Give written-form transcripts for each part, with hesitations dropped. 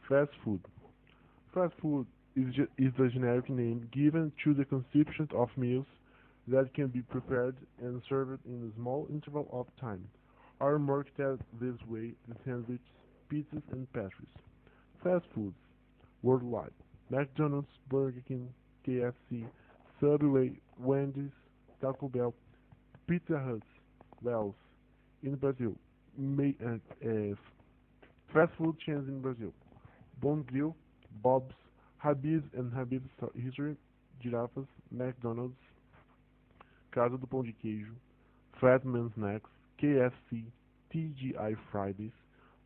Fast food. Fast food is the generic name given to the consumption of meals that can be prepared and served in a small interval of time, are marketed this way in sandwiches, pizzas, and pastries. Fast foods worldwide: McDonald's, Burger King, KFC, Subway, Wendy's, Taco Bell, Pizza Hut, Wells in Brazil. Fast food chains in Brazil: Bom Grill, Bob's, Habib's and Habib's History, Girafas, McDonald's, Casa do Pão de Queijo, Fatman Snacks, KFC, TGI Fridays,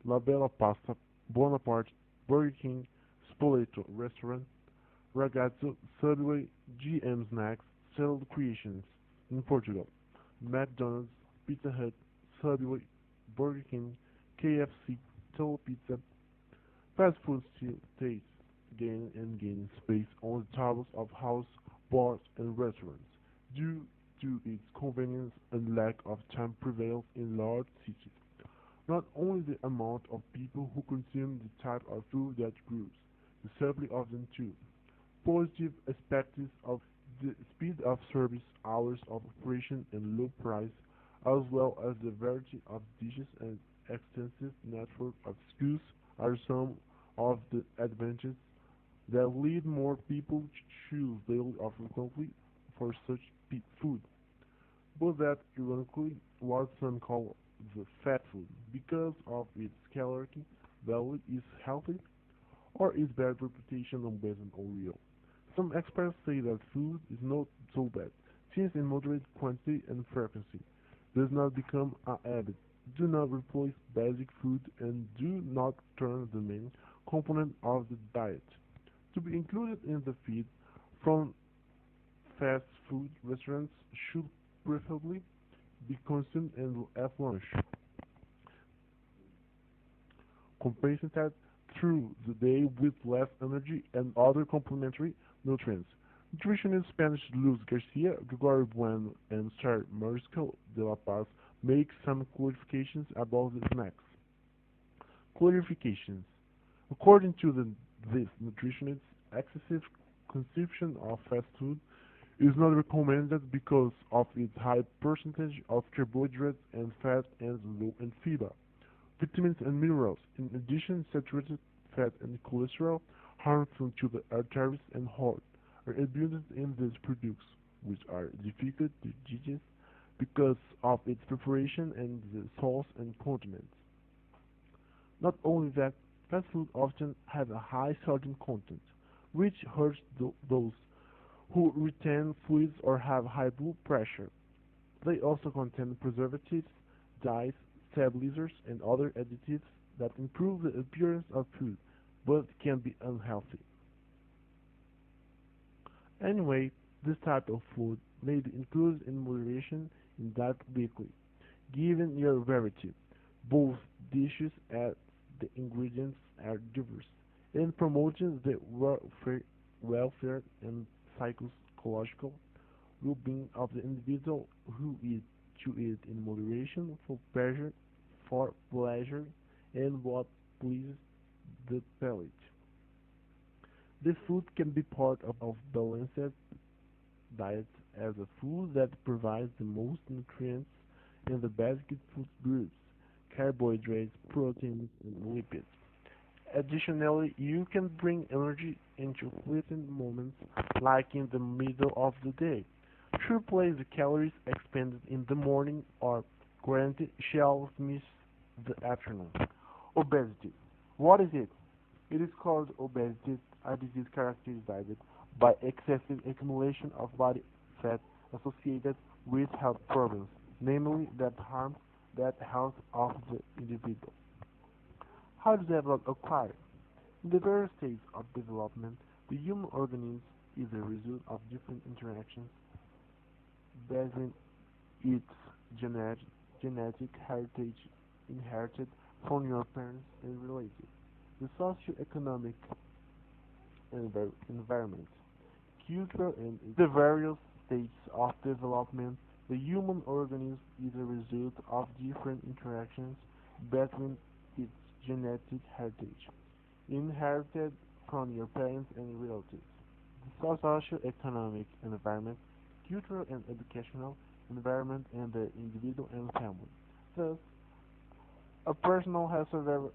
La Bella Pasta, Bonaparte, Burger King, Spoleto Restaurant, Ragazzo, Subway, GM Snacks, Settled Creations in Portugal, McDonald's, Pizza Hut, Subway, Burger King, KFC, Total Pizza. Fast food still takes gaining space on the tables of houses, bars, and restaurants due to its convenience and lack of time prevails in large cities. Not only the amount of people who consume the type of food that grows, the supply of them too. Positive aspects of the speed of service, hours of operation, and low price, as well as the variety of dishes and extensive network of schools, are some of the advantages that lead more people to choose daily or frequently for such food. But that ironically what some call the fat food because of its caloric value is healthy or its bad reputation on based on real. Some experts say that food is not so bad, since in moderate quantity and frequency does not become a habit, do not replace basic food, and do not turn the main component of the diet. To be included in the feed from fast food restaurants should preferably be consumed at lunch, compensated through the day with less energy and other complementary nutrients. Nutritionist Spanish Luz Garcia, Gregorio Bueno, and Sir Mariscal de la Paz make some clarifications about the snacks. Clarifications. According to this nutritionist, excessive consumption of fast food is not recommended because of its high percentage of carbohydrates and fat and low in fiber, vitamins and minerals. In addition, saturated fat and cholesterol, harmful to the arteries and heart, are abundant in these products, which are difficult to digest because of its preparation and the sauce and condiments. Not only that, fast food often has a high sodium content, which hurts those who retain fluids or have high blood pressure. They also contain preservatives, dyes, stabilizers, and other additives that improve the appearance of food, but can be unhealthy. Anyway, this type of food may be included in moderation in diet weekly, given your variety. Both dishes as the ingredients are diverse, and promoting the welfare and psychological well-being of the individual who eat to eat in moderation for pleasure and what pleases the palate. This food can be part of balanced diet as a food that provides the most nutrients in the basic food groups: carbohydrates, proteins, and lipids. Additionally, you can bring energy into fleeting moments like in the middle of the day. To replace the calories expended in the morning or granted shall miss the afternoon. Obesity. What is it? It is called obesity, a disease characterized by excessive accumulation of body fat associated with health problems. namely that harms the health of the individual. How does development occur? In the various stages of development, the human organism is a result of different interactions between its genetic heritage inherited from your parents and relatives, the socio-economic environment, cultural and the various stages of development. The human organism is a result of different interactions between its genetic heritage, inherited from your parents and relatives, the socio-economic environment, cultural and educational environment, and the individual and family. Thus, a person has several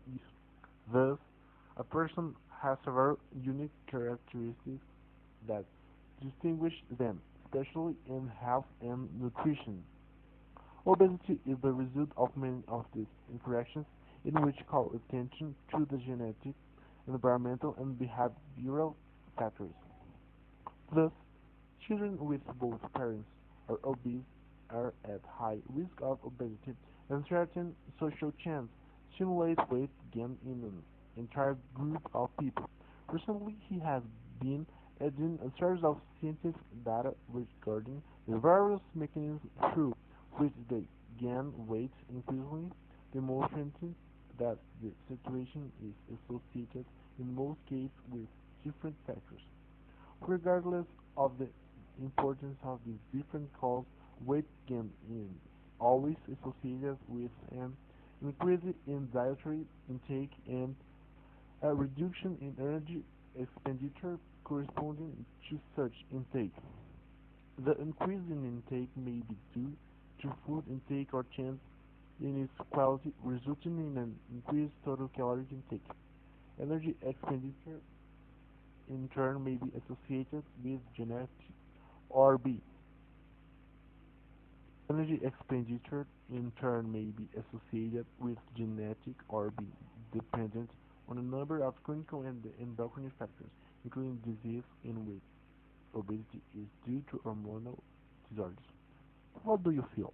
thus a person has several unique characteristics that distinguish them, especially in health and nutrition. Obesity is the result of many of these interactions in which call attention to the genetic, environmental, and behavioral factors. Thus, children with both parents are obese are at high risk of obesity, and certain social chains stimulate weight gain in an entire group of people. Recently, he has been adding a series of scientific data regarding the various mechanisms through which they gain weight, increasingly demonstrating that the situation is associated in most cases with different factors. Regardless of the importance of these different causes, weight gain is always associated with an increase in dietary intake and a reduction in energy expenditure corresponding to such intake. The increase in intake may be due to food intake or change in its quality, resulting in an increased total caloric intake. Energy expenditure in turn may be associated with genetic or B. Energy expenditure in turn may be associated with genetic or be dependent on a number of clinical and endocrine factors, including disease in which obesity is due to hormonal disorders. What do you feel?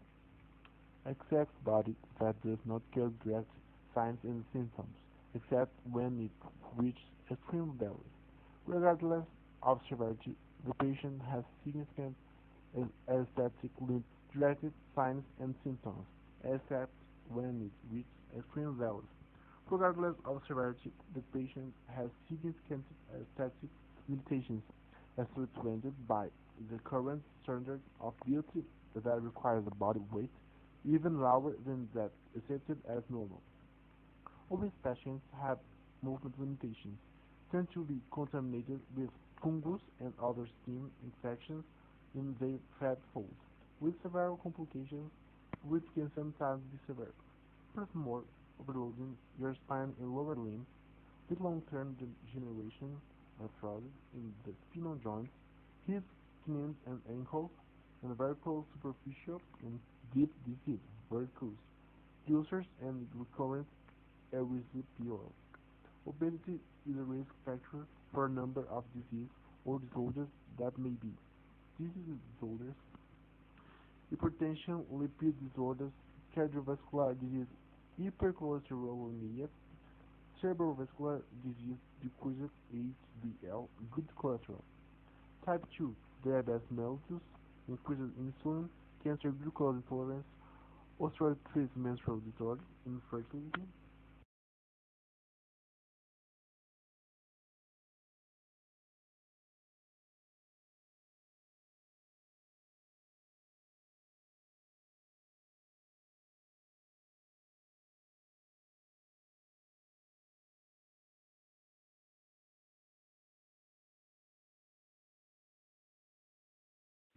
Excess body fat does not cause direct signs and symptoms, except when it reaches extreme values. Regardless of severity, the patient has significant aesthetic limb-directed signs and symptoms, except when it reaches extreme values. Regardless of severity, the patient has significant aesthetic limitations as represented by the current standard of beauty that requires a body weight even lower than that accepted as normal. Obese patients have movement limitations, tend to be contaminated with fungus and other skin infections in their fat folds, with several complications which can sometimes be severe. Furthermore, overloading your spine and lower limbs with long-term degeneration, arthritis in the spinal joints, hips, knees and ankles, and vertical superficial and deep disease, varicose, ulcers, and recurrent erysiperal. Obesity is a risk factor for a number of diseases or disorders that may be disease disorders, hypertension, lipid disorders, cardiovascular disease, hypercholesterolemia, cerebrovascular disease, decreased HDL, good cholesterol. Type 2 diabetes mellitus, increased insulin, cancer, glucose intolerance, osteoarthritis, menstrual disorder, infertility.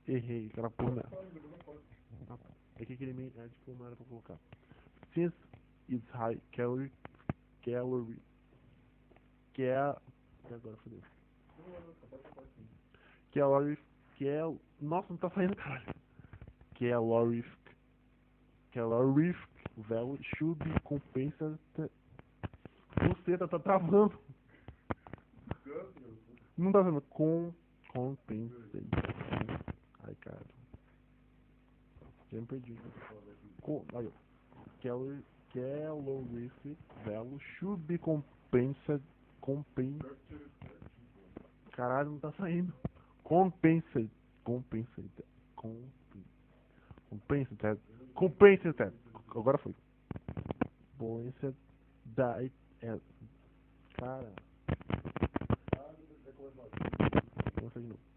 Errei, aquela porra. Ah, tá. É que aquele meio tipo não era pra colocar. Since it's high calorie, agora fodeu. Calorie, nossa, não tá saindo, caralho. Calorific, calorific value should be compensated. Você tá travando. Não tá vendo? Compensate. Ai, cara. Já me perdi. Aí, ó. Calorie value should be compensated. Caralho, não tá saindo. Compensated. Compensated. Compensated. Compensated. Agora foi. Compensated. Cara. Vamos fazer de novo.